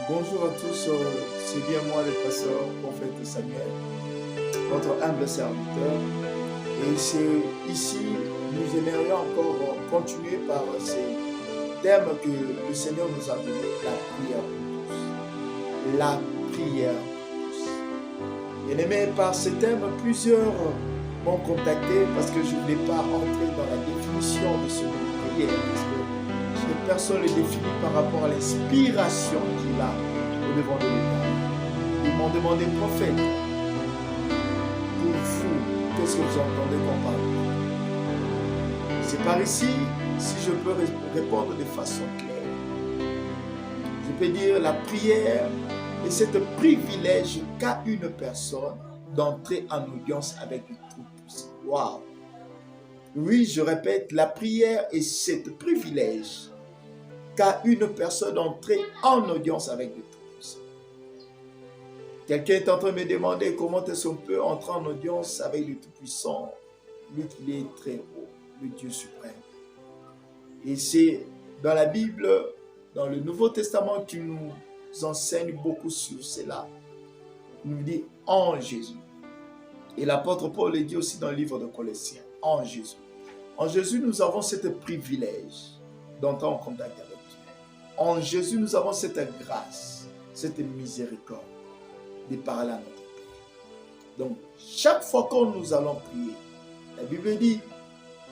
Bonjour à tous, c'est bien moi le pasteur prophète Samuel, votre humble serviteur. Et c'est ici, nous aimerions encore continuer par ces thèmes que le Seigneur nous a donné, la prière pour tous. La prière pour tous. Bien aimé, par ces thèmes, plusieurs m'ont contacté parce que je ne voulais pas entrer dans la définition de ce mot prière, parce que chaque personne le définit par rapport à l'inspiration qu'il a au devant de l'État. Ils m'ont demandé, prophète, pour vous, qu'est-ce que vous entendez qu'on parle? C'est par ici, si je peux répondre de façon claire. Je peux dire la prière est ce privilège qu'a une personne d'entrer en audience avec le Tout-Puissant. Waouh! Oui, je répète, la prière est ce privilège qu'a une personne d'entrer en audience avec le Tout-Puissant. Quelqu'un est en train de me demander comment est-ce qu'on peut entrer en audience avec le Tout-Puissant, lui qui est très haut, le Dieu suprême. Et c'est dans la Bible, dans le Nouveau Testament, qui nous enseigne beaucoup sur cela. Il nous dit en Jésus. Et l'apôtre Paul le dit aussi dans le livre de Colossiens, en Jésus. En Jésus, nous avons ce privilège d'entrer en contact avec Dieu. En Jésus, nous avons cette grâce, cette miséricorde de parler à notre Père. Donc, chaque fois que nous allons prier, la Bible dit,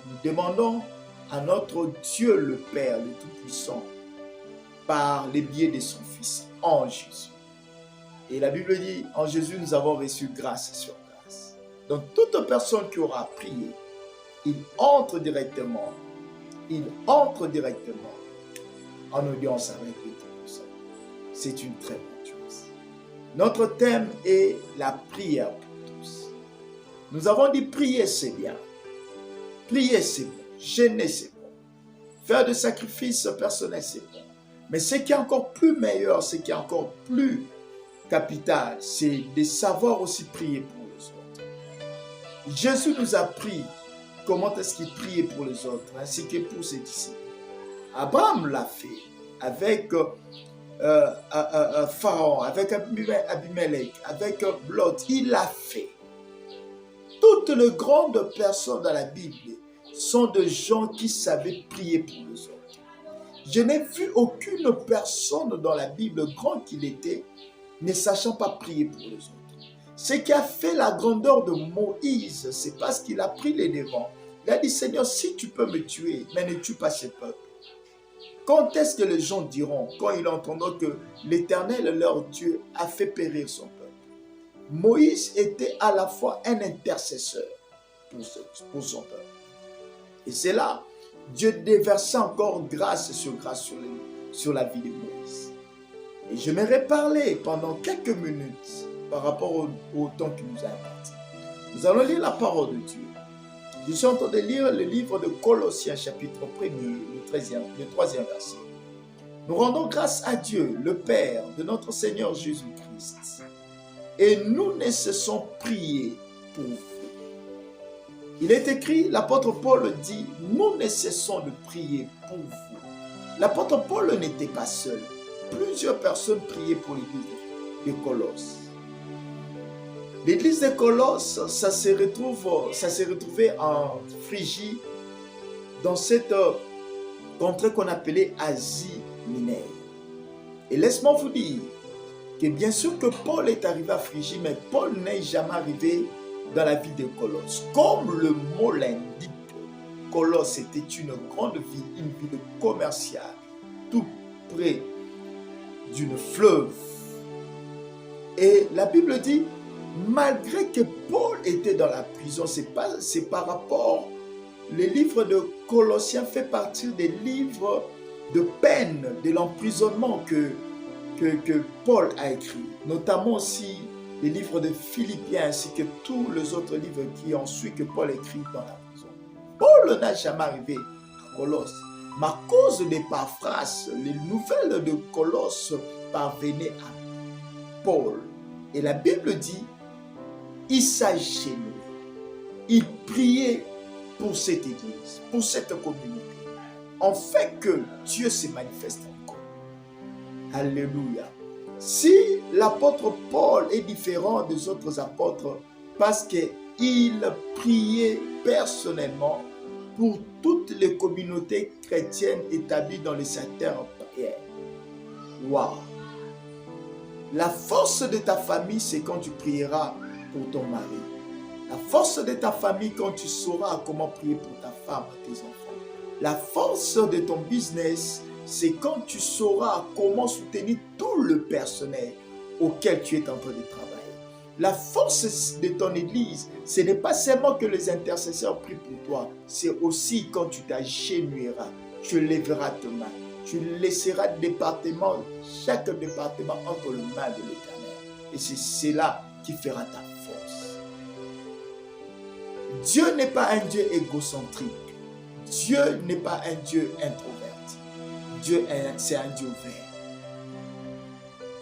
nous demandons à notre Dieu le Père, le Tout-Puissant, par le biais de son Fils, en Jésus. Et la Bible dit, en Jésus, nous avons reçu grâce sur grâce. Donc, toute personne qui aura prié, il entre directement en audience avec le Tout-Puissant. C'est une très bonne chose. Notre thème est la prière pour tous. Nous avons dit prier, c'est bien. Prier, c'est bon. Jeûner, c'est bon. Faire des sacrifices personnels, c'est bon. Mais ce qui est encore plus meilleur, ce qui est encore plus capital, c'est de savoir aussi prier pour les autres. Jésus nous a appris comment est-ce qu'il priait pour les autres, ainsi que pour ses disciples. Abraham l'a fait avec Pharaon, avec Abimelech, avec Lot. Il l'a fait. Toutes les grandes personnes dans la Bible sont des gens qui savaient prier pour les autres. Je n'ai vu aucune personne dans la Bible, grand qu'il était, ne sachant pas prier pour les autres. Ce qui a fait la grandeur de Moïse, c'est parce qu'il a pris les devants. Il a dit, Seigneur, si tu peux me tuer, mais ne tue pas ce peuple. Quand est-ce que les gens diront, quand ils entendront que l'Éternel, leur Dieu, a fait périr son peuple? Moïse était à la fois un intercesseur pour son peuple. Et c'est là, Dieu déversait encore grâce sur la vie de Moïse. Et j'aimerais parler pendant quelques minutes par rapport au temps qui nous a imparti. Nous allons lire la parole de Dieu. Je suis en train de lire le livre de Colossiens, chapitre 1er, le 3e verset. Nous rendons grâce à Dieu, le Père de notre Seigneur Jésus-Christ. Et nous ne cessons prier pour vous. Il est écrit, l'apôtre Paul dit, nous ne cessons de prier pour vous. L'apôtre Paul n'était pas seul. Plusieurs personnes priaient pour l'église de Colosse. L'église de Colosse, ça s'est retrouvé en Phrygie, dans cette contrée qu'on appelait Asie mineure. Et laisse-moi vous dire que bien sûr que Paul est arrivé à Phrygie, mais Paul n'est jamais arrivé dans la ville de Colosse. Comme le mot l'indique, Colosse était une grande ville, une ville commerciale, tout près d'une fleuve. Et la Bible dit, malgré que Paul était dans la prison, c'est par rapport, le livre de Colossiens fait partie des livres de peine, de l'emprisonnement que Paul a écrit, notamment aussi les livres de Philippiens ainsi que tous les autres livres qui ont suivi que Paul écrit dans la prison. Paul n'a jamais arrivé à Colosse, mais à cause des Paphras, les nouvelles de Colosse parvenaient à Paul. Et la Bible dit, il s'agenouillait, il priait pour cette église, pour cette communauté, en fait que Dieu se manifeste encore. Alléluia. Si l'apôtre Paul est différent des autres apôtres parce qu'il priait personnellement pour toutes les communautés chrétiennes établies dans les secteurs prières. Waouh! La force de ta famille, c'est quand tu prieras pour ton mari. La force de ta famille, quand tu sauras comment prier pour ta femme, tes enfants. La force de ton business, c'est quand tu sauras comment soutenir tout le personnel auquel tu es en train de travailler. La force de ton église, ce n'est pas seulement que les intercesseurs prient pour toi, c'est aussi quand tu t'agenouilleras, tu lèveras tes mains, tu laisseras chaque département entre les mains de l'Éternel. Et c'est cela qui fera ta force. Dieu n'est pas un Dieu égocentrique. Dieu n'est pas un Dieu introverti. Dieu, c'est un Dieu ouvert.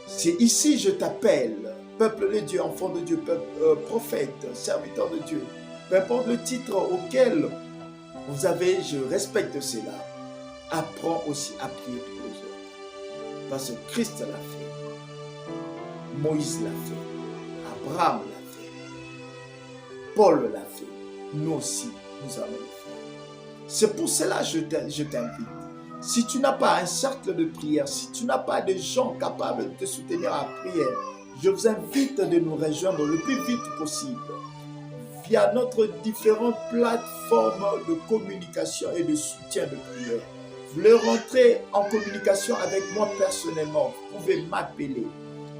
C'est ici je t'appelle, peuple de Dieu, enfant de Dieu, prophète, serviteur de Dieu. Peu importe le titre auquel vous avez, je respecte cela. Apprends aussi à prier pour les autres. Parce que Christ l'a fait. Moïse l'a fait. Abraham l'a fait. Paul l'a fait. Nous aussi, nous allons le faire. C'est pour cela que je t'invite. Si tu n'as pas un cercle de prière, si tu n'as pas de gens capables de te soutenir à la prière, je vous invite de nous rejoindre le plus vite possible via notre différentes plateformes de communication et de soutien de prière. Vous voulez rentrer en communication avec moi personnellement, vous pouvez m'appeler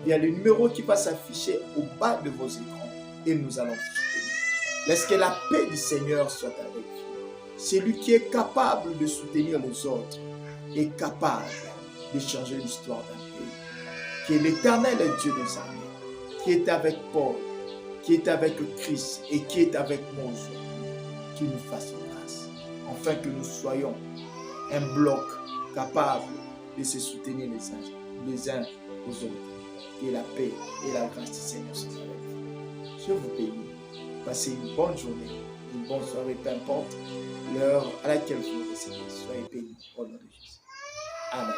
via le numéro qui va s'afficher au bas de vos écrans et nous allons vous soutenir. Laisse que la paix du Seigneur soit avec vous. Celui qui est capable de soutenir les autres est capable de changer l'histoire d'un pays. Qui est l'Éternel Dieu des armées, qui est avec Paul, qui est avec Christ et qui est avec moi aujourd'hui, qui nous fasse grâce, afin que nous soyons un bloc capable de se soutenir les uns aux autres. Que la paix et la grâce du Seigneur soient avec vous. Je vous bénis. Passez une bonne journée, une bonne soirée, peu importe l'heure à laquelle vous nous recevez. Soyez bénis au nom de Jésus. Amen.